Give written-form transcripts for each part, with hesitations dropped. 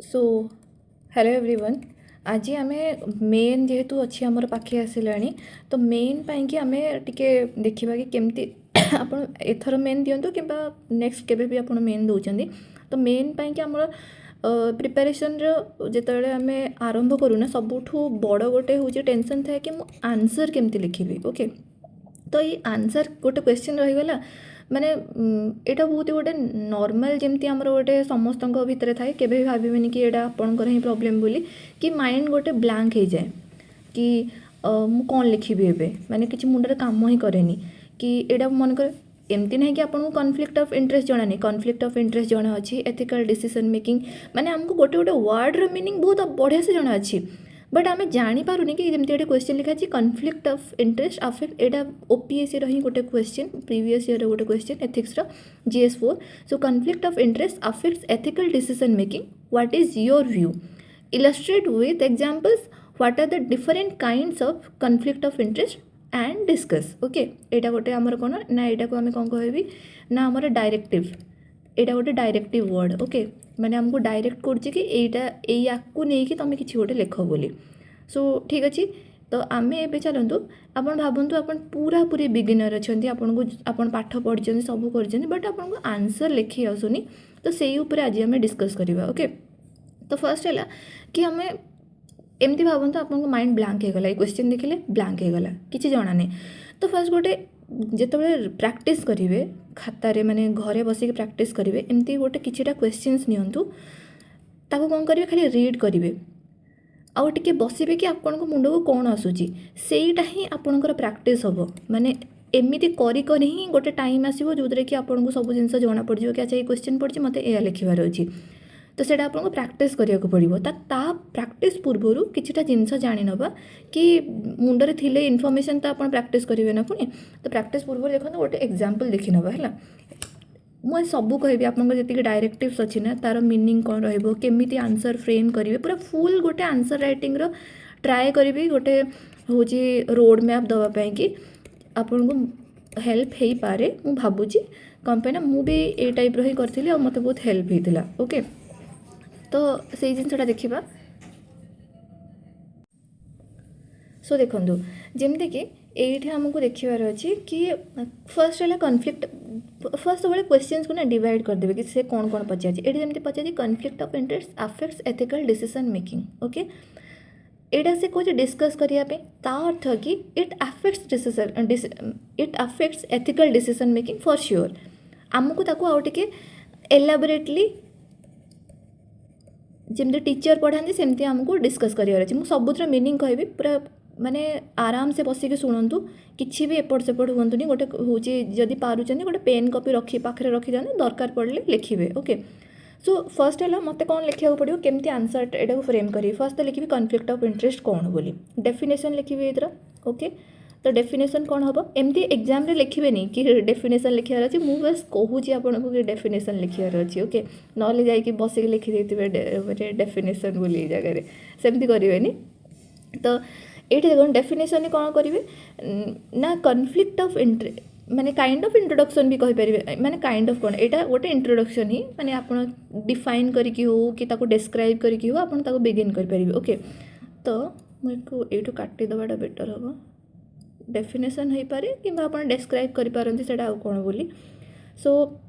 So hello everyone. आज आम main जेहेतु अच्छी आमर पाखे आसला तो मेन पाई आम टिके देखा कि केमती आप एथर मेन दिंतु कि नेक्स्ट केवे भी आप मेन दौरान तो मेन पाई आमर प्रिपेरेसन जिते आम आरंभ करूना सबुठू बड़ गोटे हूँ टेंशन थाए कि मुझे आंसर केमती लिखी ओके। तो ये आंसर गोटे क्वेश्चन रहीगला माने यहाँ बहुत गोटे नॉर्मल जमती आमर गोटे समस्त भितर थाए केवे भी भावेनि कि यहाँ आपंकर ही प्रोब्लेम बोली कि माइंड गोटे ब्लैंक हो जाए कि मु कौन लिखी एबे माने किसी मुंडे काम ही करेनि कि यहाँ मन कर एमती ना कि आपको कॉन्फ्लिक्ट ऑफ इंटरेस्ट जना नहीं कॉन्फ्लिक्ट ऑफ इंटरेस्ट जना अच्छी एथिकल डिसीजन मेकिंग माने हमको गोटे गोटे वर्ड मीनिंग बहुत बढ़िया से जना अच्छी बट आम जापारूनी कि जमी गोटे क्वेश्चन लिखा है कॉन्फ्लिक्ट ऑफ इंटरेस्ट अफेक्ट यहाँ ओपीएससी ही गोटे क्वेश्चन प्रीवियस ईयर गोटे question ethics GS4 so conflict of interest affects ethical decision making what is your view illustrate with examples what are the different kinds of conflict of interest and discuss okay. यहाँ गोटे आमर कौन ना यहाँ को आम कौन कहबी ना आमर डायरेक्टिव यहाँ गोटे डायरेक्टिव वर्ड ओके माने हमको डायरेक्ट कर नहीं तुम किसी गोटे लेख बोली सो ठीक अच्छे। तो आम ए चलतु आप भावतु आप पूरा पूरी बिगिनर अच्छा आपन पाठ पढ़ी सब कर बट आपको आंसर लिखी आसुनी तो से आज आम डिस्कस करवा ओके। तो फर्स्ट है कि आम एमती भावतु आप माइंड ब्लैंक होगला ये क्वेश्चन देखिले ब्लैंक होगला किसी जना नहीं तो फर्स्ट गोटे जिते प्रैक्टिस करेंगे खातार माने घरे बसिक प्रैक्टिस करेंगे एमती गोटे किछिटा क्वेश्चंस नियंतु ताको कौन करेंगे खाली रीड करेंगे आउ टिके बसबे कि आपण मुंड को कौन आसूची सेटा ही आपणकर प्रैक्टिस हम माने एमती करी ही गोटे टाइम आसो जो कि आपको सब जिन जना पड़ जाए कि अच्छा ये क्वेश्चन पड़ी मत या लिखार अच्छी तो सेटा आपको प्रैक्टिस करिया पड़ो ता प्रैक्टिस पूर्वर किछिटा जिनस जानी नबा कि मुंडरे थिले इनफॉरमेशन तो आप प्रैक्टिस करेंगे ना पुणी तो प्रैक्टिस पूर्व देखो गोटे एग्जांपल देखि नबा है मुझे सबू कहबी आपको जी डायरेक्टिव्स अच्छी ना तार मीनिंग कौन रमिति आंसर फ्रेम करेंगे पूरा फुल गोटे आंसर राइटिंग ट्राए करी गोटे हूँ रोड मैप दवापाई कि आपन को हेल्प हो पारे मु भावुची कौन पे ना मुझे ये टाइप ही करी मत बहुत हेल्प होता ओके। तो से जिनसा देखा सो देखु जमती कि ये आमको देखार अच्छे कि फर्स्ट है कॉन्फ्लिक्ट फर्स्ट सब क्वेश्चन को ना डिवाइड करदेवे कि से कौन कौन पचार ये जमी पचार conflict of interest affects ethical decision making okay. यहाँ से कहे डिस्कस करने ता अर्थ कि it affects ethical decision making for sure आमको ताको आउ टिके एलाबोरेटली जमी टीचर पढ़ाती सेमती आमको डिस्कस करार अच्छे मुझे सबुतर मीनिंग कहबी पूरा माने आराम से बसिक शुणु किसी भी एपट सेपट हूँ गोटे हूँ जदि पार्टी गोटे पेन कॉपी रखी पाखे रखी था दरकार पड़े लिखे ओके। सो फर्स्ट है मत कौन लिखा पड़ो केमती आंसर यहाँ फ्रेम करी फर्स्ट तो लिखी कॉन्फ्लिक्ट ऑफ इंटरेस्ट कौन बोली डेफिनेशन लिखी इधर ओके। तो डेफिनेशन कौन हम एमती एग्जाम रे लिखे नहीं कि डेफिनेशन लिखार अच्छे मुझे बस कहूँ आपको कि डेफिनेशन लिखार अच्छे ओके ना जा बसिक लिखिदे डेफिनेशन बोली जगह सेमती करेंगे। तो ये देखो डेफिनेशन कौन करेंगे ना कॉन्फ्लिक्ट ऑफ इंटरेस्ट माने काइंड ऑफ इंट्रोडक्शन भी कहींपर माने काइंड ऑफ कौन यहाँ गोटे इंट्रोडक्शन ही माने आप डिफाइन करके हो कि डिस्क्राइब करके हो आप बिगिन करेंगे ओके। तो मुझे ये काटिदेवाटा बेटर हम डेफिनेशन हो पारे कि आप डिस्क्राइब करें से कौन बोली सो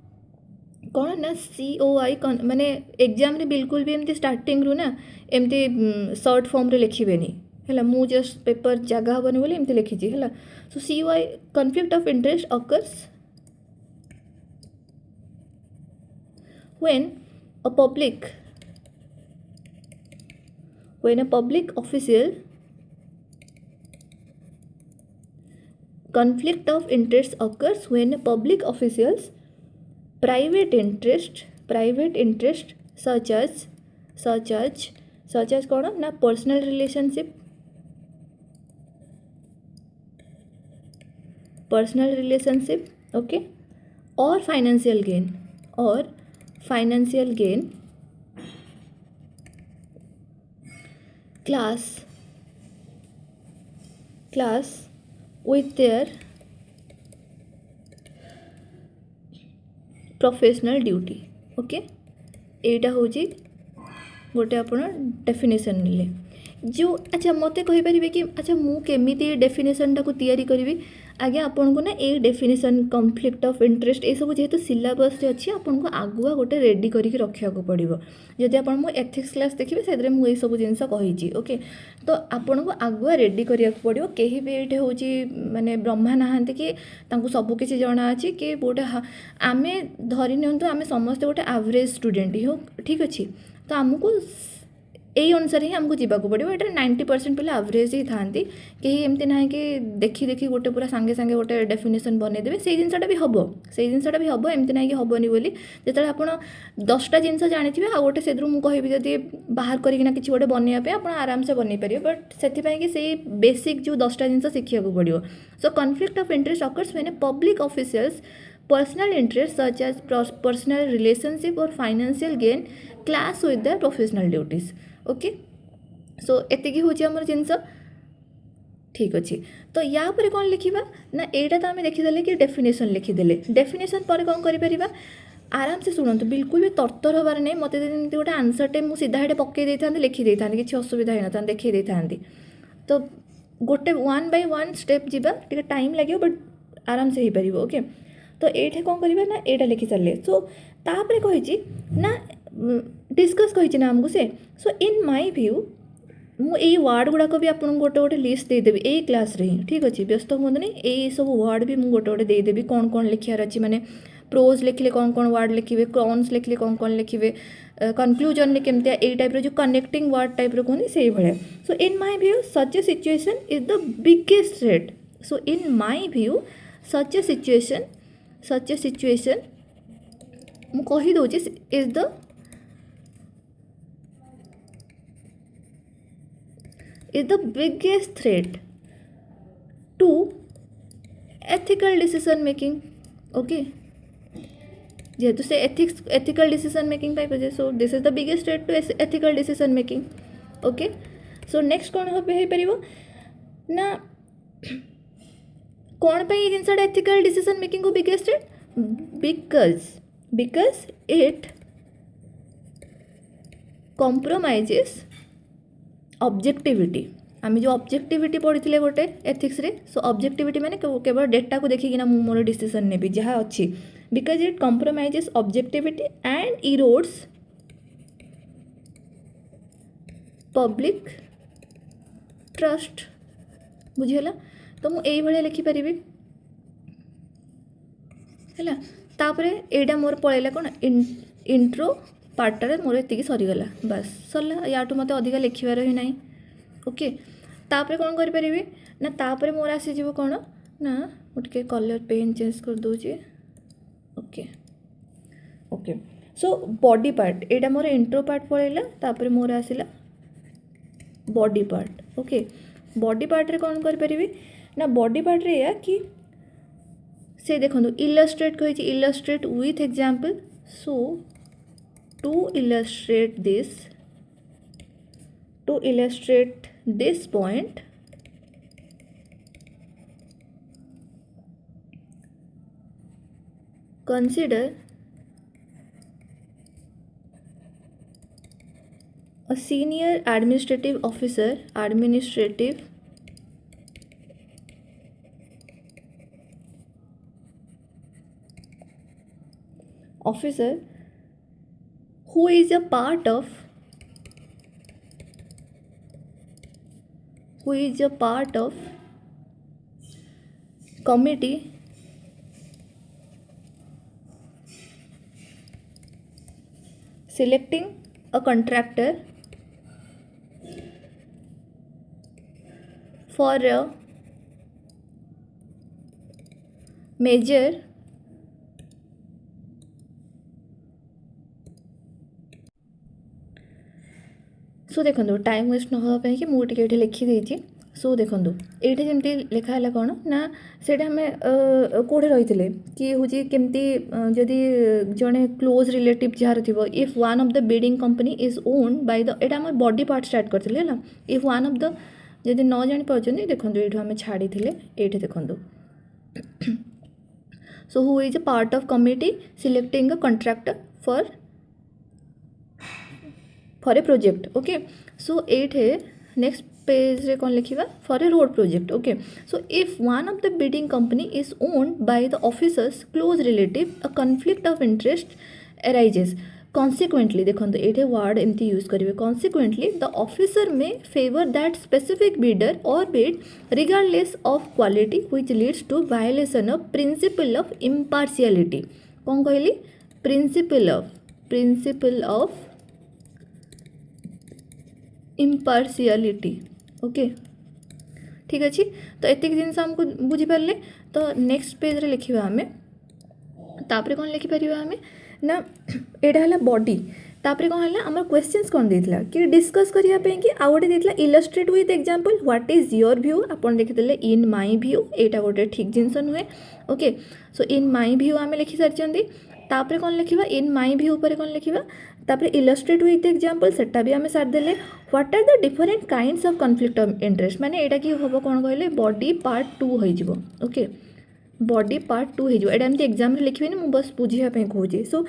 कौन ना COI माने एग्जाम रे बिल्कुल भी एमती स्टार्टिंग रू ना एमती सर्ट फॉर्म रे लिखेनि है मु जस्ट पेपर जगह हेनी बोली एमती लिखी है सो COI conflict of interest occurs when a public official conflict of interest occurs when public officials private interest such as कौन ना personal relationship okay or financial gain class with their professional duty okay. एटा हूँ गोटे आप definition ले जो अच्छा मत कहींपर कि अच्छा मुझे डेफिनेशन टाक तैयारी करी आज्ञा आपन को ना ये डेफिनेशन कॉन्फ्लिक्ट ऑफ इंटरेस्ट ये सब जेहेतु सिलेबस अच्छी आपन को आगुआ गोटे रेडी करके रखा पड़ो जदि आप एथिक्स क्लास देखिए से मुझे सब जिन कही ओके तो आपन को आगुआ रेडी करा पड़ो कहीं भी ये हूँ माने ब्रह्मा नहांती कि सबकि जना अच्छे कि गोटे आम धरी नियंतु आम समस्ते गोटे एवरेज स्टूडेंट ही हो ठीक अच्छे तो आमको यही अनुसार ही आमको जावाक पड़ो ये 90% पिला एवरेज ही था कहीं एमती ना कि देखी देखी गोटे पूरा सांगे सांगे गोटे डेफिनेशन बनईदेवे से जिनसा भी हम से जिनसा भी हम एमती ना कि हेनी बोली जो आप 10टा जिनस जानी आ गोटे से मुझे जब बाहर करना कि गोटे बनवाई आप आराम से बनई पारे बट से कि बेसिक जो 10टा जिनस शिखा पड़ो so conflict of interest occurs when public officials personal interests such as personal relationship or financial gain clash with their professional duties okay so एतिकी हूँ आमर जिनस ठीक अच्छे तो या पर कौन लिखा ना यहाँ तो आम देखीदे कि डेफिनेशन लिखीदे डेफिनेशन पर कौन कर आराम से शुणु बिल्कुल भी तरतर हबार नहीं मत गोटे आंसरटे मुझे सीधा ये पकई था लिखिदे था कि असुविधा होना था देखी था तो गोटे 1 by 1 स्टेप जावा टाइम लगे बट आराम से हो पार ओके तो ये कौन करवा ना यहाँ लिखी सारे सो तापर कही ना डिस्कस कही ना आमको से सो इन माय व्यू मुझे वार्ड गुड़ाक भी आप गोटे गोटे लिस्ट देदेवी यही क्लास रे ही ठीक अच्छे व्यस्त हूँ यही सब वार्ड भी मुझे गोटे गोटे देदेवी कौन कौन लिखार अच्छी माने प्रोज लिखले कौन कौन वार्ड लिखे कॉन्स लिखले कौन कौन लिखे कनक्लूजन में केमती यही टाइप जो कनेक्टिंग वर्ड टाइप कहते से भाया so in my view such a situation is the biggest threat so in my view such a situation मु कही दूँ is the biggest threat to ethical decision making okay जेहेतु से ethical decision making पाई बजे so this is the biggest threat to ethical decision making okay so next कौन हो पारिबो ना कौन पाई जिनसा ethical decision making को biggest threat because it compromises objectivity आम जो ऑब्जेक्टिविटी पढ़ी गोटे एथिक्स रे सो ऑब्जेक्टिविटी माने केवल डेटा को देखिकिना मु मोर डिसीजन नेबी जहाँ अच्छी because it compromises objectivity and erodes public trust बुझीगला तो मु एई भलिया लिखि परिबी हैला तापरे एडा मोर पळैला कोन इंट्रो पार्टरे मोर एतिकी सरीगला बस सरला याठू मत अधिका लिखार ही ना ओके तापर कौन करें ना तापर मोर आसीज कौन ना मुझे कलर पेन चेंज कर दूचे okay okay so body part एटा मोर इंट्रो पार्ट पड़ेगा तापर मोर आसला body part okay body part रे कौन करें ना बॉडी पार्ट रे या कि से देखो इलस्ट्रेट कही illustrate with example so to illustrate this point consider a senior administrative officer who is a part of committee selecting a contractor for a major सो देखो टाइम वेस्ट नापी कि मुझे ये लिखिदे सो देखो ये जमी लिखाला कौन ना से कौटे रही कि हूँ केमती जदि जड़े क्लोज रिलेटिव जार थी if one of the bidding company is owned by the यहाँ आम बॉडी पार्ट स्टार्ट करते है इफ वन ऑफ द जदि न जापार देखो ये आम छाड़ी ये देखो so who is a part of committee selecting a contractor for for a project okay so एठे नेक्स्ट पेज रे कौन लिखा for a road project okay so if one of the bidding company is owned by the officer's close relative a conflict of interest arises consequently देखो ये word एमती use करेंगे consequently the officer may favour that specific bidder or bid regardless of quality which leads to violation of principle of impartiality कौन कहली principal of impartiality okay ठीक अच्छे तो एतिक जिन आमको बुझीपारे तो नेक्स्ट पेज रे लिखा आम तापर कौन लिखिपर आम ना एटा है बॉडी तापर कौन है आम क्वेश्चंस कौन देता कि डिस्कस करने कि आउ गोटे देता illustrate with example what is your view आपन देखिले इन माय व्यू एटा गोटे ठीक जिनस नुहे okay so in my view आम लिखि सारी तापर कौन लिखा इन माय व्यू पर कौन लिखा तापर इलस्ट्रेट विथ एग्जांपल सेटा भी आम सारिदेले what are the different kinds of conflict of interest माने एटा कि हम कौन कहले बॉडी पार्ट 2 हो ओके बॉडी पार्ट 2 हो एमती एग्जाम लिखे मुझे बस बुझापी कहूँ so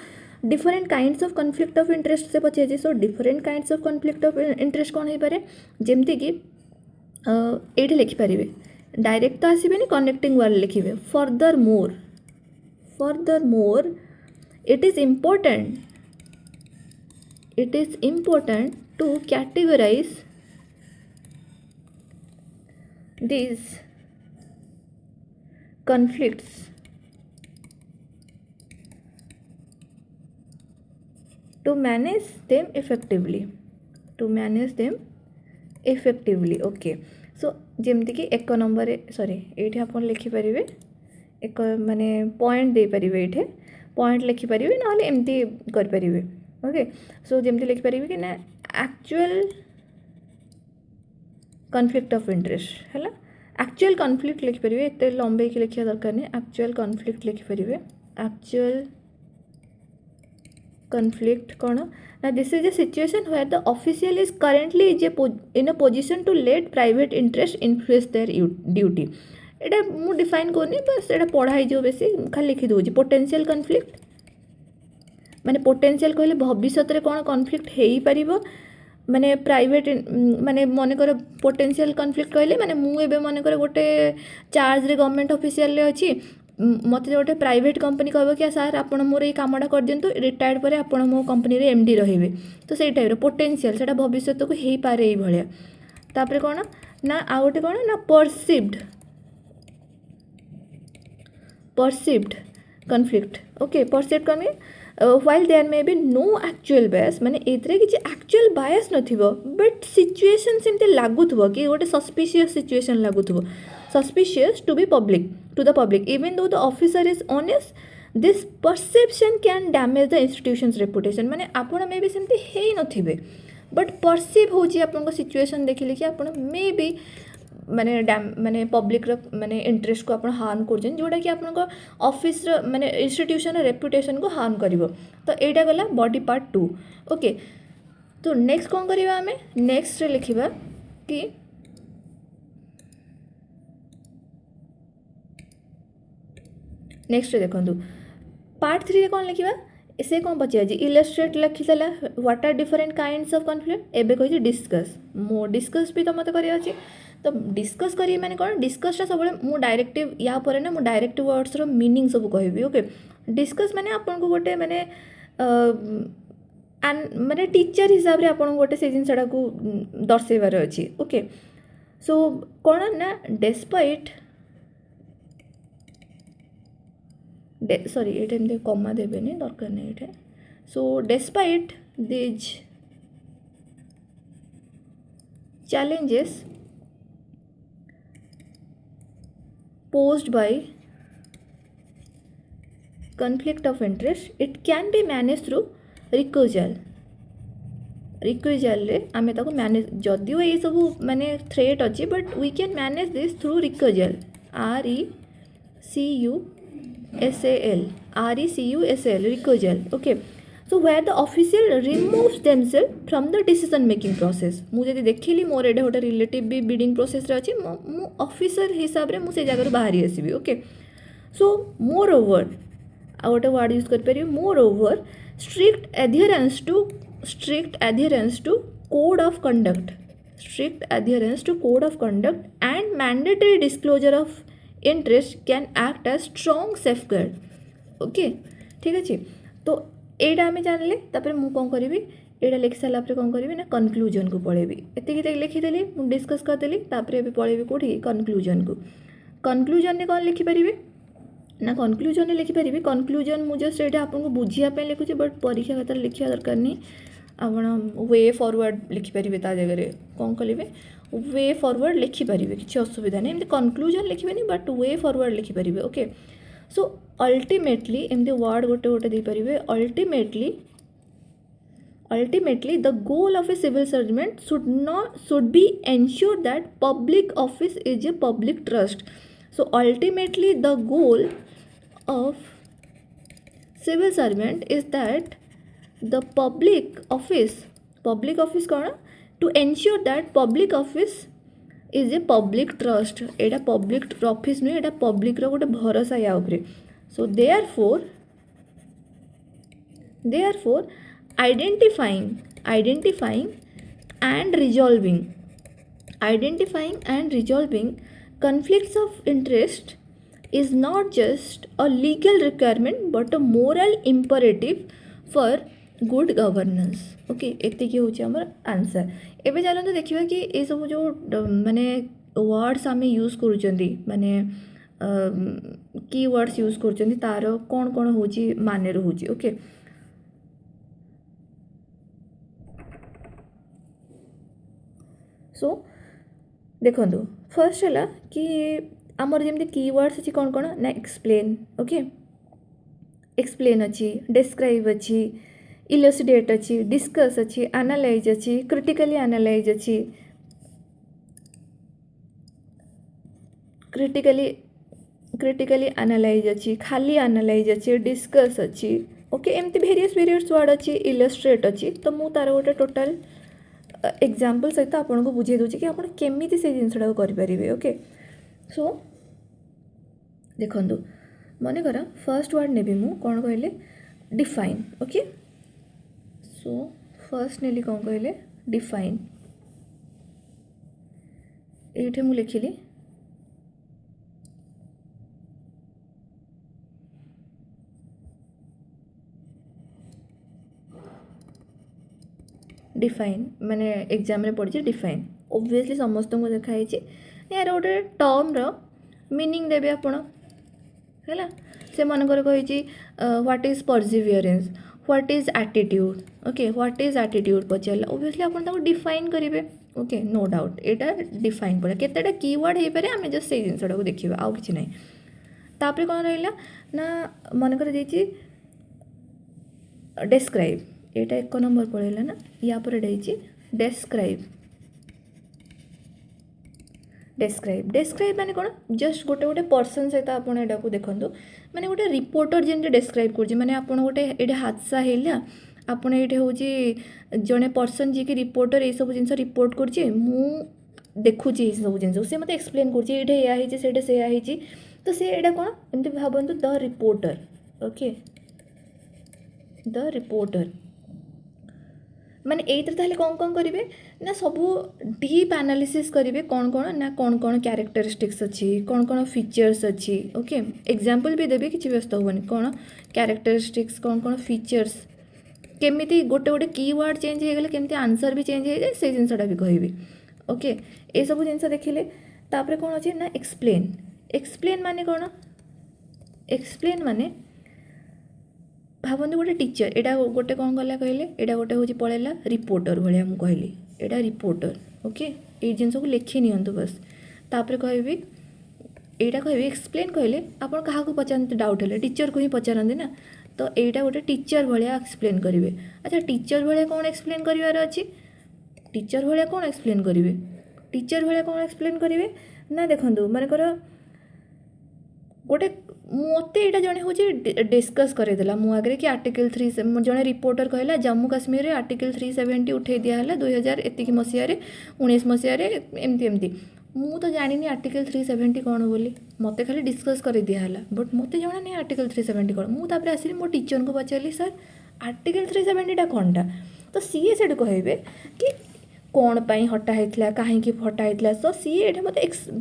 different kinds of conflict of interest से पचार so different kinds of conflict of interest कौन हो पारे जमती कि ये लिखिपारे डायरेक्ट तो आसबे कनेक्टिंग वर्ड लिखे furthermore it is important to categorise these conflicts to manage them effectively okay so जमती कि एक नंबर सॉरी ये आप लिखिपारे एक माने पॉइंट दे पारे ये पॉइंट लिखिपारे ना एमती करें ओके सो जमती लिखिपारे कि ना एक्चुअल कॉन्फ्लिक्ट ऑफ इंटरेस्ट है एक्चुअल कॉन्फ्लिक्ट लिखिपारे एत लंबे की लिखा दरकार नहीं एक्चुअल कॉन्फ्लिक्ट लिखिपारे एक्चुअल कॉन्फ्लिक्ट कौन ना this is a situation where the official is currently in a position to let private interest influence their duty एटा मु डिफाइन करनी बस एटा पढ़ाई जो बेसी खाली लिखी दूँ पोटेंशियल कॉन्फ्लिक्ट माने पोटेंशियल कहले भविष्य में कौन कॉन्फ्लिक्ट हो पार माने प्राइवेट माने मनकर पोटेंशियल कॉन्फ्लिक्ट कहले माने मुझे मनकर गोटे चार्ज रे गवर्नमेंट ऑफिशियल अच्छी मत गोटे प्राइवेट कंपनी कह कि सार आप मोर ये कमटा कर दिंतु रिटायर्ड पर आप मो कंपनी रे एमडी रहिबे तो से टाइप पोटेंशियल से भविष्य को हो पारे ये भाया तापर कौन ना आउ गोटे कौन ना परसिव्ड कॉन्फ्लिक्ट ओके परसिव्ड कमी while there may be no actual bias माने एतरे किछि एक्चुअल बायस नथिबो बट सिचुएशन सेमते लागुथबो कि गोटे सस्पिशियस सिचुएशन लागुथबो suspicious to the public even though the officer is honest this perception can damage the institution's reputation माने आपण मे बी सेमते हे नथिबे बट परसीव होची आपन को सिचुएशन देखिले कि आपण मे बी माने पब्लिक माने इंटरेस्ट को आप हार्म कर जोटा कि आप ऑफिस माने इंस्टीट्यूशन रेपुटेशन को हार्म करिवो तो एटा गला बॉडी पार्ट 2 ओके तो नेक्स्ट कौन करवा आम नेक्स्ट लिखा कि नेक्स्ट देखो पार्ट 3 कौन लिखा से कौन पचार इलस्ट्रेट लिखीदेला what are different kinds of conflict एबे कही डिस्कस मो डिस्कस भी तो मत करिया अछि तो डिस्कस करी माने कौन डिस्कसटा सब मु डायरेक्टिव या पर ना मु डायरेक्टिव वर्ड्स रो मीनिंग सब कहबी ओके डिस्कस माने आपन को गोटे माने माने टीचर हिसाब रे आपन गोटे से जिनसडा को दर्शेबार अछि ओके सो कौन ना डेस्पाइट सॉरी ये कमा देवे नहीं दरकार नहीं ये so despite these challenges posed by conflict of interest, it can be managed through recusal. रिक्यूजाल रे आमे ताको मैनेज जदियो ये सब माने थ्रेट अच्छी but we can manage this through recusal RECUSAL recusal okay so where the official removes themselves from the decision making process मुझे देखिली मोर एडे गोटे रिलेटिव भी बिडिंग प्रोसेस रे अच्छी मु ऑफिसर हिसाब रे मु से जगह बाहरी आसबि ओके सो मोर ओवर आ गोटे वर्ड यूज कर परियो moreover strict adherence to strict adherence to code of conduct, strict adherence to code of conduct and mandatory disclosure of interest can act as strong safeguard. Okay ठीक अच्छे तो यहाँ आम जानले तापर मु कौन करी यहाँ लिखि सारा कौन करी ना कनक्लूजन को पढ़ेबी एति लिखिदेली मुझे डिस्कस करदेली तापर पढ़ेबी कौटी कनक्लूजन को कनक्लूजन में कौन लिखिपारे ना कनक्लूजन लिखिपारे कनक्लूजन मुझे जस्ट ये आपको बुझापी लिखुचे बट परीक्षा खातर लिखा दरकार नहीं आप वे फॉरवर्ड लिखिपारे ता जगह कौन करेंगे वे फॉरवर्ड लिखिपारे किसी असुविधा नहीं एमती कनक्लूजन लिखे बट वे फॉरवर्ड लिखिपारे ओके सो अल्टीमेटली एमती वर्ड गोटे गोटे देपारे ultimately the goal of a civil servant should be ensure that public office is a public trust so ultimately the goal of civil servant is that the public office कौन to ensure that public office is a public trust एटा public office नुहे एटा public रो गोटे भरोसा या उपरे so therefore identifying and resolving conflicts of interest is not just a legal requirement but a moral imperative for good governance. Okay एति की होची हमर आंसर एबे चलते देखिबा कि ए सब जो माने वर्ड्स आमे यूज करूचंदी माने की वर्ड्स यूज करूचंदी तार कोन कोन होची माने रहूची ओके सो देखो फर्स्ट है कि आमर जमी कीवर्ड्स अच्छी कौन कौन ना एक्सप्लेन ओके एक्सप्लेन अच्छी डिस्क्राइब अच्छी इलस्ट्रेट अच्छी डिस्कस अच्छी एनालाइज अच्छी क्रिटिकली एनालाइज अच्छी क्रिटिकली एनालाइज अच्छी खाली एनालाइज अच्छी डिस्कस अच्छी ओके एमती वेरियस वर्ड अच्छी इलस्ट्रेट अच्छी तो मु तार गोटे टोटाल एग्जाम्पल सहित आपको बुझे दूसरी कि आपड़ केमी से जिनसा करें ओके सो देखु मन कर फर्स्ट वर्ड नेबी मु कौन कहले डिफाइन ओके सो फर्स्ट नेली कौन कहले डिफाइन ये मु लिखिली डिफाइन माने एग्जाम रे पड़ी डिफाइन ओब्वियसली समस्त को देखाई यार गोटे टर्म रो मीनिंग देबे आपण हैला से मनकर कही what is perseverance what is attitude okay what is attitude पचारा ओब्वियसली आपण ताको डिफाइन करेंगे ओके नो डाउट यहाँ डिफाइन पड़ा केतेटा कीवर्ड हो पारे आम जस्ट से जिनसा को देखा आउ कि ना तापर कौन रहा ना मनकर देती डेस्क्राइब यहाँ एक नंबर पड़ेगा ना या पर डेस्क्राइब डेस्क्राइब माने कौन जस्ट गोटे गोटे पर्सन सहित आप देखो माने गोटे रिपोर्टर जमी डेस्क्राइब कर माने आप गोटे ये हादसा है आपड़ ये हूँ जड़े पर्सन जी की रिपोर्टर ये सब जिन रिपोर्ट कर देखुची सब जिन सी मत एक्सप्लेन कर तो सी यहाँ कौन एमती भावतु the reporter okay the reporter माने एइथरे ताले कौन कौन करेंगे ना सब डीप एनालिसिस करेंगे कौन कौन कैरेक्टरिस्टिक्स अच्छी कौन फीचर्स अच्छी ओके एग्जांपल भी देबे किसी व्यस्त होनी कौन कैरेक्टरिस्टिक्स कौन फीचर्स केमिति गोटे गोटे कीवर्ड चेंज हो गले केमिति आंसर भी चेंज हो जाए से जिनसा भी कहबी ओके ये सब जिनस देखिले तापर कौन अच्छे ना एक्सप्लेन माने कौन एक्सप्लेन माने भावନ୍ତୁ गोटे टीचर यहाँ गोटे कौन गला कहले यहाँ गोटे हूँ पलैला रिपोर्टर भाया मुझे कहली यहाँ रिपोर्टर ओके ये जिनस को लिखि नियंतु बस तापर कहबी यहाँ कहबी एक्सप्लेन कहले आप क्या पचारते डाउट है टीचर को ही पचारती ना तो यहाँ गोटे टीचर भाया एक्सप्लेन करेंगे अच्छा टीचर भाया कौन एक्सप्लेन करार अच्छी टीचर भाया कौन एक्सप्लेन करेंगे टीचर भाया कौन एक्सप्लेन करेंगे ना देखो मनकर गोटे मत यहाँ जड़े हूँ डिस्कस करदेला मो आगे कि आर्टिकल 3 जड़े रिपोर्टर कहला जम्मू काश्मीर आर्टिकल 370 उठे दिहला 2000 एतिक मसीह 19 मसीह एमती एमती मु तो जानी आर्टिकल 370 कौन बोली मत खाली डिस्कस कर दिहला बट मत जना नहीं आर्टिकल 370 कौन मुझे आसिली मो टीचर को पचारि सर आर्टिकल 370 कौनटा तो सीए सेठू कहबे कि कौन पाई हटा होता कहीं हटा होता तो सी ये मत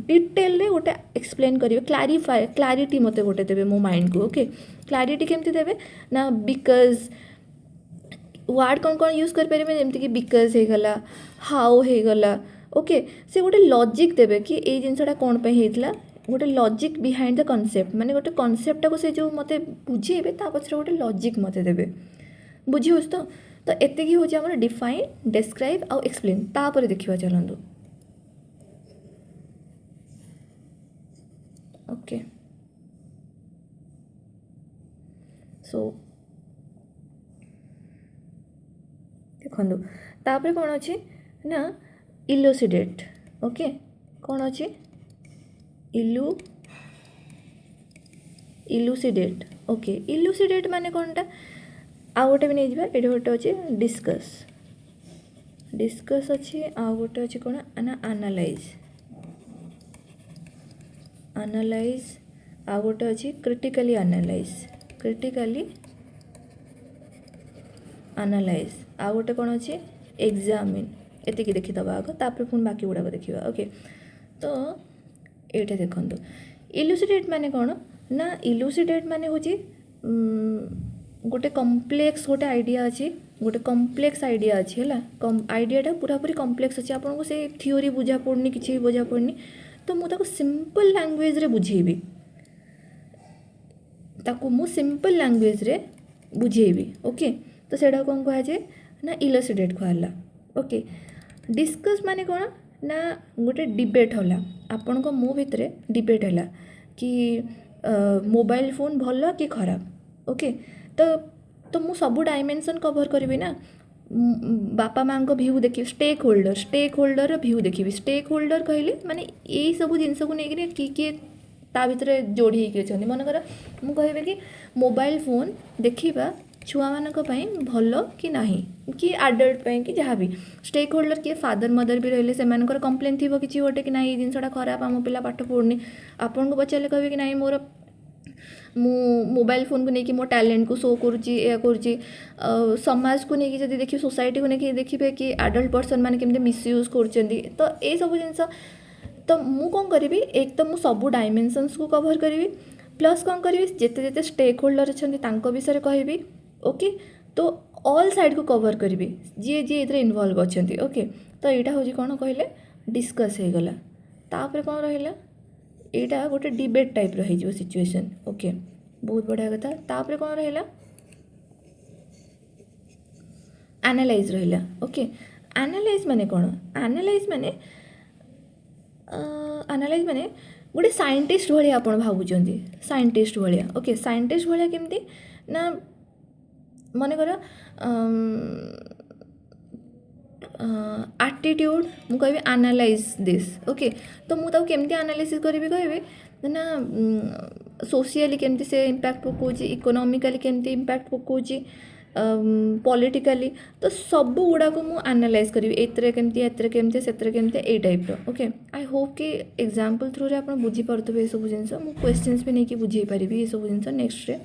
डिटेल रे गोटे एक्सप्लेन करेंगे क्लारीफाए क्लारीटी मत गोटे देवे मो माइंड को ओके क्लारीटी केमती देवे ना बिकज वार्ड कौन कौन यूज कर पारे जमती कि बिकज हो गला हाउ हो गला ओके से गोटे लॉजिक देवे कि ये जिनसा कौन पाई होता गोटे लॉजिक बिहाइंड द कॉन्सेप्ट माने गोटे कॉन्सेप्ट को से जो मते बुझेबे ता पछरे गोटे लॉजिक मते देवे बुझी होस तो एतिकी हूँ आम डिफाइन डेस्क्राइब आउ एक्सप्लेन तापर देखा चलतु ओके सो देखो तापर कौन अच्छी ना इलुसिडेट ओके कौन अच्छी इलुसिडेट ओके इलुसिडेट माने कौनटा आउ गोटे भी नहीं ये गोटे अच्छे डिस्कस डिस्कस अच्छी आउ गोटे अच्छे कौन ना एनालाइज एनालाइज आउ गोटे अच्छी क्रिटिकली एनालाइज आउ गोटे कौन अच्छे एग्जामिन एतिकी देखीदबा आग तापर पुणी बाकी गुड़ाक देखा ओके तो ये देखो इलुसिडेट माने कौन ना इलुसिडेट माने हूँ गोटे कम्प्लेक्स गोटे आइडिया अच्छी गोटे कम्प्लेक्स आइडिया अच्छी है आइडियाटा पूरा पूरी कम्प्लेक्स अच्छी आपको से थ्योरी बुझा पड़नी किसी बुझा पड़नी तो मुझे सिंपल लैंग्वेज रे बुझेबी ताकू मु सिंपल लैंग्वेज रे बुझेबी ओके तो सेटा कौन कह जाए ना इलुसिडेट कहला ओके डिस्कस माने कौन ना गोटे डिबेट होला आपण को मो भितर डिबेट होला कि मोबाइल फोन भल कि खराब ओके तो मु सब डायमेंशन कवर करी ना बापा माँ को भ्यू देखिए स्टेक होल्डर भ्यू देखी स्टेक होल्डर कहले माने यही सब जिनस को लेकिन किए ता भितर जोड़ी होकर मनकर मुझे कि मोबाइल फोन देखा छुआ मानक भल कि नहीं कि आडल्ट कि जहाँ भी स्टेक होल्डर किए फादर मदर भी रही से कंप्लेन थी कि गोटे कि ना ये जिनसा खराब आम पिला पाठ पढ़ुनी आपन को पचारे कहे कि नहीं मोर मु मोबाइल फोन को लेकिन मो टैलेंट को शो करुच्ची समाज को लेकिन जब देखिए सोसाइटी को लेकिन देखिए कि आडल्ट पर्सन मैंने केमती मिसयूज कर तो ये सब जिनस तो मु कौन करी एक तो मु सब डायमेंशंस को कवर करी प्लस कौन करी जिते जिते स्टेक होल्डर अच्छा विषय कहबी ओके तो ऑल साइड को कवर करी जी जी ये इनवॉल्व अच्छा ओके तो यहाँ हूँ कौन कहले डिस्कस हो गला तापर कौन रहा यहाँ गोटे डिबेट टाइप रही सिचुएशन ओके बहुत बढ़िया कथा तापर कौन रहा एनालाइज रहा ओके एनालाइज माने कौन एनालाइज माने गोटे साइंटिस्ट भाया आप भावुं साइंटिस्ट भाया ओके साइंटिस्ट भाया केमती ना मन कर एटीट्यूड मु कहि एनालाइज दिस ओके तो मुझे केमती एनालिसिस करी कहि ना सोशियली केमती से इम्पैक्ट पकाउछि इकोनॉमिकली केमती इम्पैक्ट पकाउछि पॉलिटिकली तो सब गुड़ा को मु एनालाइज करी एतरे केमती सेतरे केमती ए टाइप रो ओके आई होप कि एग्जांपल थ्रू रे आपण बुझी पारथबे ए सब जिंस मु क्वेश्चंस भी नहीं कि बुझे पारिबी ए सब जिंस नेक्स्ट रे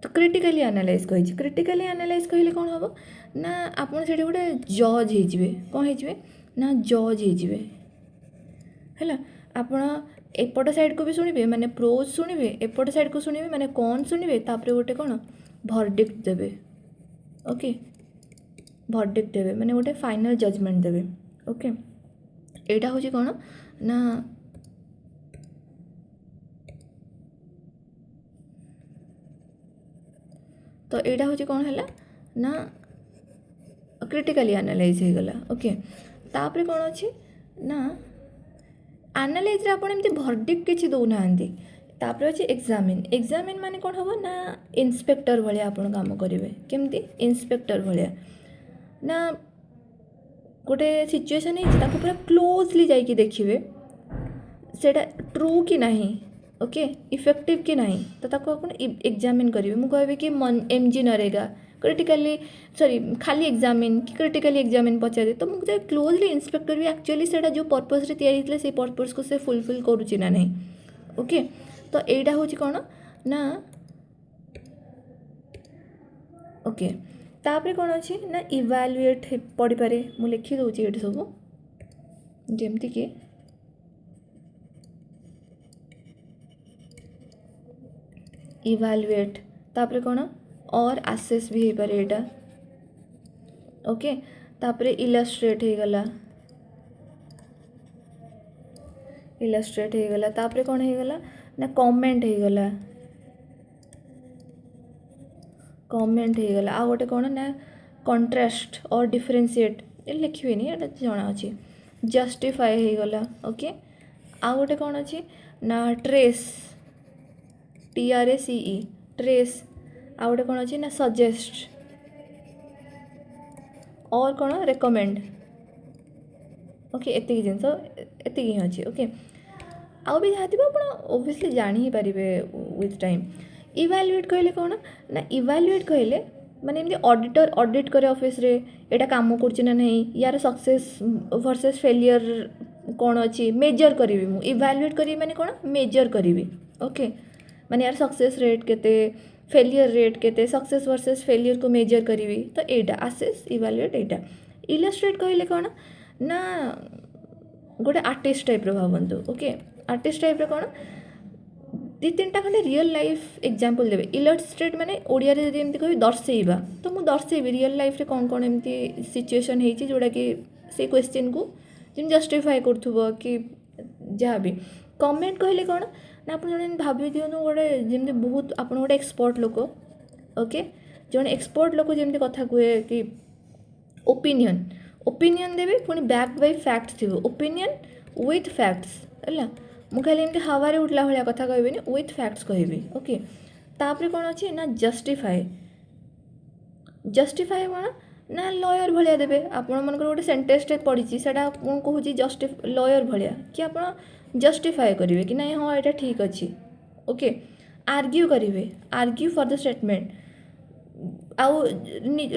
तो क्रिटिकली एनालाइज कही क्रिटिकली एनालाइज कहले कौन हम ना आपड़ से गोटे जज होइजिबे कौन होइजिबे ना जज होइजिबे हैला आपण एपट साइड को भी शुणिबे माने प्रोज शुणिबे एपट साइड को शुणिबे माने कौन शुणिबे तापर गोटे कौन भर्डिक्ट देबे ओके भर्डिक्ट देबे माने गोटे फाइनल जजमेंट देबे ओके एटा होची कौन ना तो यहाँ हूँ कौन है ना क्रिटिकली एनालाइज हो गला ओके तापर कौन अच्छी ना एनालाइज रे आपण एमती भर्डिक्ट किसी दौना तापर अच्छे एग्जामिन माने कौन हम ना इन्स्पेक्टर भाया आप काम करेंगे केमती इन्स्पेक्टर भाया ना गोटे सिचुएशन है पूरा क्लोजली जाइए देखिए सेटा ट्रू कि नहीं ओके इफेक्टिव कि नहीं तो ताको अपन एग्जामिन करेंगे मुझे कि एमजी नरेगा क्रिटिकली सॉरी खाली एग्जामिन कि क्रिटिकली एग्जामिन पचारे तो मुझे क्लोजली इन्स्पेक्टर भी एक्चुअली से जो पर्पस या से पर्पस को से फुलफिल करुच्ची ना नहीं ओके तो यहाँ हूँ कौन ना ओके तापर कौन अच्छी ना इवालुएट पढ़ी पारे मु लिखि दूची ये सब जमती कि इवालुएट तापर कौन और आसेस भी हो पारे एटा ओके तापर इलस्ट्रेट हो गला इलस्ट्रेट हो गला तापर कौन हो गला ना कमेंट हो गला कमेंट हो गला आ गोटे कौन ना कंट्रास्ट और डिफरेंशिएट ये लिखिबेनी एटा जना अछि जस्टिफाई हो गला ओके आ गोटे कौन अछि ना ट्रेस TRACE ट्रेस आ गोटे कौन अछि ना सजेस्ट और कौन रेकमेंड ओके एतिक जिनस एतिक ही अच्छी ओके आउ भी जहाँ थी आप ओबियसली जानी ही पारे विथ टाइम इवालुएट कहले कौन ना इवालुएट कहले माने एमती ऑडिटर ऑडिट करे ऑफिस रे एटा काम करछि ना नहीं यार सक्सेस वर्सेस फेलियर कौन अच्छी मेजर करी मु इवालुएट करी माने कौन मेजर करी ओके माने यार सक्सेस रेट केते फेलियर रेट केते सक्सेस वर्सेस फेलियर को मेजर करी तो एटा आसेस इवालुएट एटा इलस्ट्रेट कहले कौन ना गोटे आर्टिस्ट टाइप भावतु ओके आर्टिस्ट टाइप कौन दी तीन टा खंडे रियल लाइफ एग्जांपल देबे इलस्ट्रेट माने ओडिया रे जदी एमती कहि दर्शेइबा तो मु दर्शेइबी रियल लाइफ रे कौन कौन एमती सिचुएशन हेची जोड़ा कि से क्वेश्चन को जिन जस्टिफाई करथुबो कि जहाँ भी कमेंट कहले कौन ना आप जने भाबी दियनु गोटे जेमती बहुत आपन गोटे एक्सपर्ट लोक ओके जने एक्सपर्ट लोक जेमती कथा कहे कि ओपिनियन ओपिनियन देबे पुणी बैक बाय फैक्ट्स थी ओपिनियन विथ फैक्ट्स है मु खाली एमती हावारे उठला भाया कथा कहबेनी विथ फैक्ट्स कहबी ओके तापर कौन अच्छी ना जस्टिफाई जस्टिफाई कौन ना लॉयर भाया देबे आपण मन गोटे सेंटेंस पढ़ी से कौन कहूँ जस्टिफ लॉयर भाया कि आप जस्टिफाई करेंगे कि नहीं हाँ यहाँ ठीक अच्छी ओके आर्ग्यू करेंगे आर्ग्यू फॉर द स्टेटमेंट आउ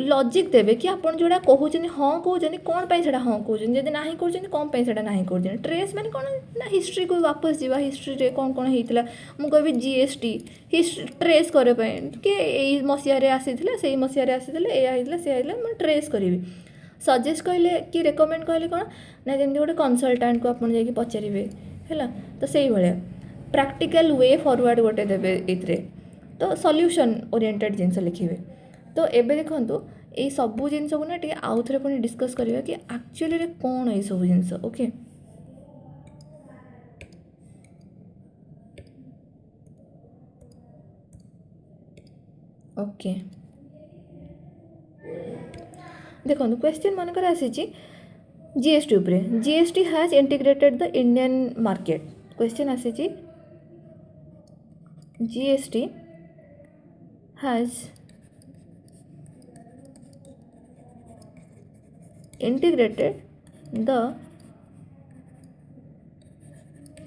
लॉजिक देवे कि आपन जोड़ा कहउछन हाँ कहउछन कौन पाई सेटा हाँ कहउछन जदि नाही कहउछन कौन पाई सेटा नाही कहउछन ट्रेस माने कौन ना हिस्ट्री को वापस जीवा हिस्ट्री रे कौन कौन हेतिला मु कहबी जीएसटी हिस्ट्री ट्रेस करे पय कि एई मसिया रे आसीथिला सेई मसिया रे आसीथिला एया हेतिला से हेतिला मैं ट्रेस करिवि सजेस्ट कहले कि रेकमेंड कहले कौन ना जेमति गोटे कंसल्टेंट को आपन जाई पचारिबे हैला तो सेई भलिया प्रैक्टिकल वे फॉरवर्ड गोटे देबे इतरे तो सॉल्यूशन ओरिएंटेड जिंस लिखिबे तो एबे देखंतु ये सबू जिनस को ना टे आउ थे पुणी डिस्कस करिया कि एक्चुअली रे कौन ये सब जिनस ओके ओके देखो क्वेश्चन मनकर आसी जीएसटी उपरे GST has integrated the Indian market question आसी GST has integrated the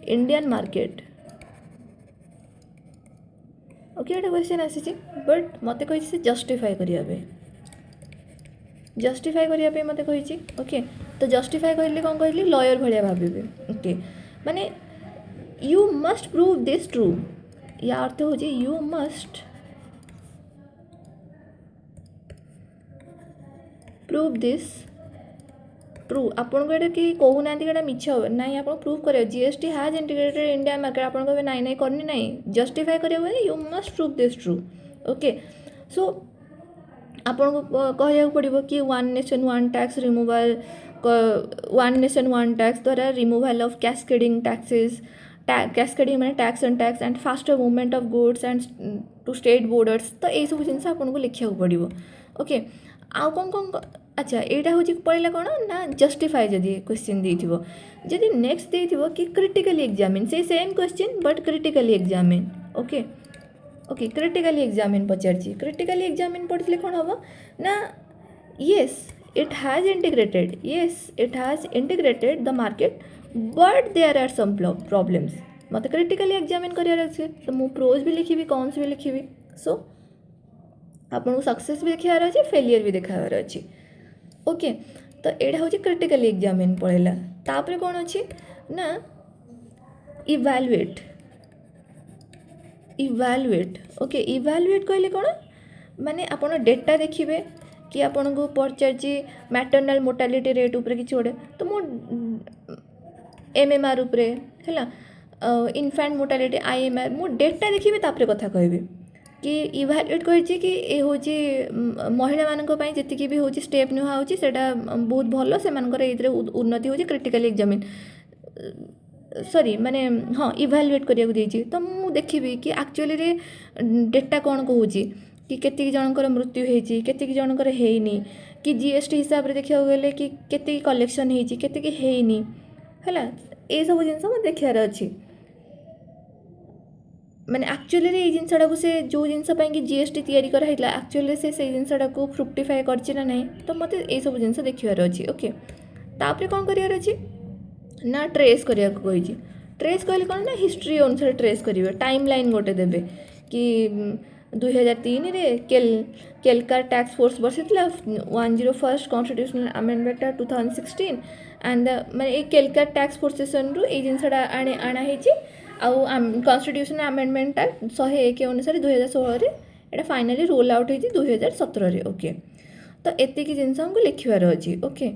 Indian market okay एटा क्वेश्चन आसी बट मते कहि से जस्टिफाई करिया बे मते कहि ओके तो जस्टिफाई कहले कोन कहली लॉयर भलिया भाबिबे ओके माने you must prove this true या अर्थ हो you must prove this true आपन को कि कहूना कि मिछ ना आप प्रूव कर GST has integrated India market आप कहे नाई नाई करनी नाई जस्टिफाई करेंगे you must prove this true okay so आपन को कहया पड़ो कि one nation one tax removal one nation one tax द्वारा removal of cascading taxes cascading मैंने tax and faster movement of goods and to state borders तो यही सब जिन आपको लिखा पड़ो ओके आउ कौन कौन अच्छा यहाँ हूँ पड़ेगा कौन ना जस्टिफाई जदि क्वेश्चन देथिबो जदि नेक्स्ट देथिबो कि क्रिटिकली एग्जामिन से same question but critically examine okay okay critically examine पचारछि क्रिटिकली एग्जामिन पढ़ले कौन हम ना yes it has integrated the market but there are some problems मत क्रिटिकली एग्जामिन करियार अच्छे तो मु प्रोज भी लिखी कॉन्स भी लिखी सो आपको सक्सेस भी देखार अच्छे फेलियर भी देखार अच्छे ओके तो यहाँ हूँ क्रिटिकली एग्जामिन पड़ेगा तापर कौन अच्छी ना इवालुएट ओके इवालुएट कहले कौन माने आपन डेटा देखिए कि आपन को पचार मैटरनाल मोर्टालिटी रेट उपर कि गोटे तो मु एमएमआर उपरे है इनफैंट मोर्टालिटी आईएमआर मु डेटा देखी तापर कथा कहबी कि इभालुएट कही कि ये हूँ महिला मानी जी भी हूँ स्टेप निहा बहुत भल से उन्नति हो क्रिटिकल एग्जामिन सॉरी माने हाँ इभालुएट करिया तो मु देखी कि एक्चुअली रे डेटा कौन कहूँ कि केतिकी जनकर मृत्यु होती केतिकी जनकर हैनी कि जीएसटी हिसाब से देखा गले कि केतिकी कलेक्शन होती केतिकी हैनी है ये सब जिन मत देखार अच्छी माने एक्चुअली ये जिनसा को से जो जिनस कि जीएसटी तैयारी कराइला एक्चुअली से जिनसा को फ्रुक्टिफाए करना ना तो मत ये सब जिन देखार अच्छी ओके तापर कौन करार अच्छी ना ट्रेस करने को कही ट्रेस कहले कौन ना हिस्ट्री अनुसार ट्रेस करेंगे टाइम लाइन गोटे देवे कि 2003 रे केलकार टैक्स फोर्स बसैला 101 कॉन्स्टिट्यूशनल अमेंडमेंट 2016 एंड माने ये केलकार टैक्स फोर्स सेशन रु ये जिनसा आना है आउ कॉन्स्टिट्यूशनल अमेंडमेंट 101 अनुसार 2016 रे एटा फाइनली रोल आउट होती 2017 रे ओके तो एतिकी जिनस हमको लिखबार अच्छी ओके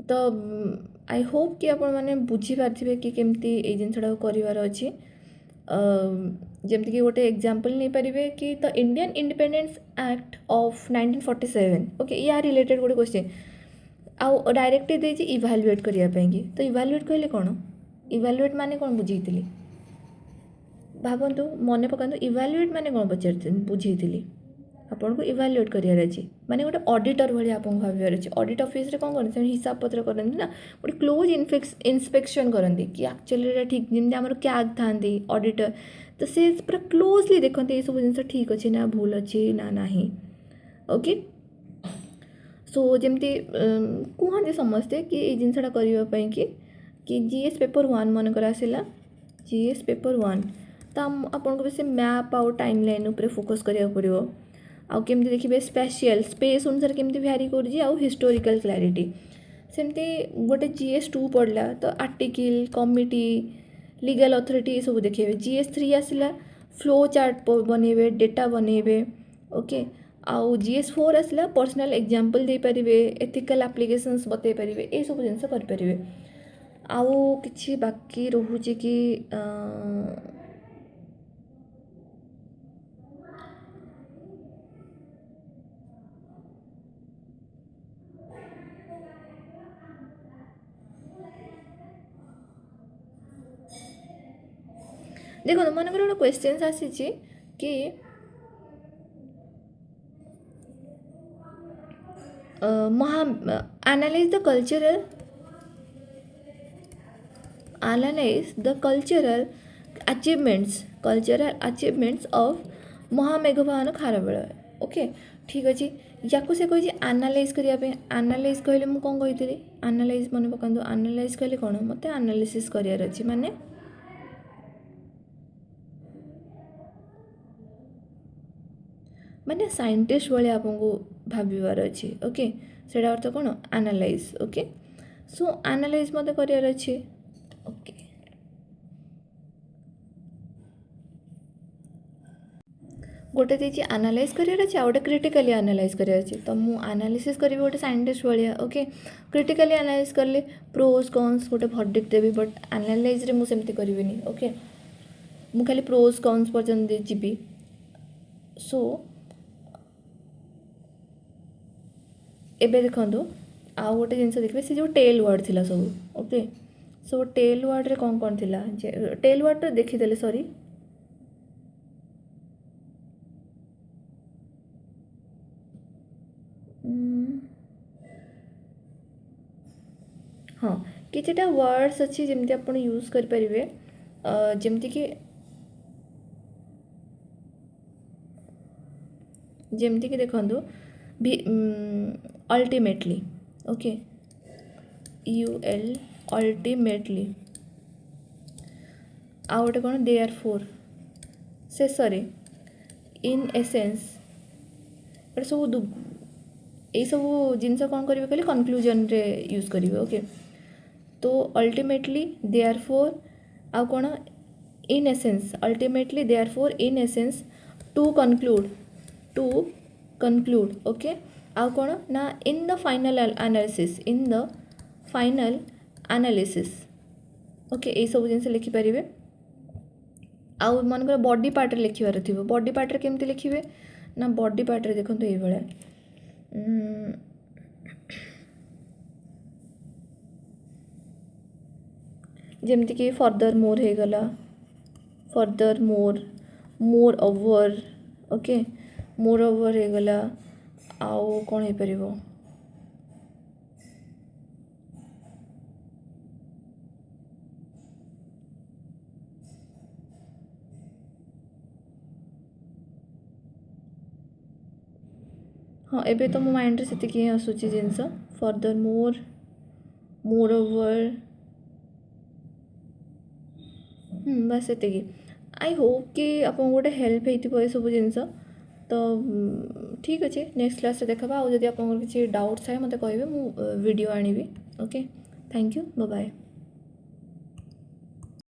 तो आई होप कि आपण मैंने बुझीपारे कि केमती ये जिनसा करार अच्छी जमती कि गोटे एग्जांपल नहीं पारे कि the Indian independence act of 1947 okay या रिलेटेड गोटे क्वेश्चन आउ डायरेक्ट देती इभालुएट करने तो इभालुएट कहले कौन इभालुएट माने कौन बुझेइतिली भावतु मन पकातु इभालुएट माने कौन पचार बुझेइतिली आपन को इभालुएट करार अच्छी माने गोटे ऑडिटर भाई आपको भावार अच्छे ऑडिट ऑफिस रे कौन करते हिसाब पत्र करते ना गोटे क्लोज इन्स्पेक्शन करती कि एक्चुअली ठीक जमी आम क्याग था ऑडिटर तो से पूरा क्लोजली देखते ये सब जिन ठीक अच्छे ना भूल अच्छे ना नहीं ओके सो जमती कहते समस्ते कि ये जिनसा करने कि जीएस पेपर 1 मनकर आसला जीएस पेपर 1 तो आपन को बेस मैप आउ टाइम लाइन उपर फोकस करा पड़ो आउ केमती देखिए स्पेशल स्पेस अनुसार केमती भ्यारी कर आउ हिस्टोरिकल क्लैरिटी सेमती गोटे जीएस 2 पढ़ला तो आर्टिकल कमिटी लीगल अथॉरिटी ये सब देखिए जीएस 3 आसला फ्लो चार्ट बनइबे डेटा बनइबे ओके आउ जीएस 4 आसला पर्सनल एग्जांपल दे पारिबे एथिकल एप्लीकेशंस बतई पारिबे ए सब जिनस कर पारिबे आउ किछि बाकी रहुछि कि देखो मन गोटे क्वेश्चन आसी कि analyze the cultural achievements of महामेघवाहन खारवेल ओके ठीक अच्छे या से कही आनालाइज करने आनालाइज कहले मुझे कौन कही आनालाइज मन पकातु आनालाइज कहले कौन मत आनालिसिस करार अच्छी माने साइंटिस्ट भाई आपको भाबार अच्छे ओके से अर्थ कौन आनालाइज ओके सो आनालाइज मत करार अच्छे ओके गोटे देखिए आनालाइज करार अच्छे आ गए क्रिटिकली आनालाइज करार अच्छे तो मुझे आनालिसिस करी गोटे साइंटिस्ट भाया ओके क्रिटिकली आनालाइज कले प्रोज कन्स गोटे भर्डिक्ट देवी बट आनालाइज रे मुझे सेमती करी ओके मुझे खाली प्रोज कन्स पर्यंत जीवी सो एबे देखो आउ गोटे जिन देखिए से जो टेल वर्ड थिला सब ओके सो टेल वर्ड रे कौन कौन थिला टेल वर्ड तो देखीदे सॉरी हाँ किछटा वर्ड्स अच्छी जमती आप यूज करें जमती कि जमती कि देखो भी अल्टीमेटली ओके UL अल्टीमेटली आ गए कौन देयर फोर शेष इन एसेंस ये सब ये सब जिन कौन करेंगे कहले कनक्लूजन रे यूज करेंगे ओके तो अल्टीमेटली देयर फोर आ कौन in essence ultimately therefore in essence to conclude okay आउ कौन ना in the final analysis okay ये सब जिन लिखिपारे। आउ मनकर बॉडी पार्ट लिखार थी बॉडी पार्ट केमती लिखे ना बॉडी पार्ट देखो ये जमती कि फर्दर मोर हो गला further more over okay more over हो गला आउ कौन हो पार हाँ एबे तो मो माइंड से ही आसूची जिनस फर्दर मोर ओवर बस ये आई होप कि आपको गोटे हेल्प हो सब जिनस तो ठीक अच्छे नेक्स्ट क्लास देखा आउ जब आप किसी डाउट्स है मत कहे वीडियो आनी ओके थैंक यू बाय।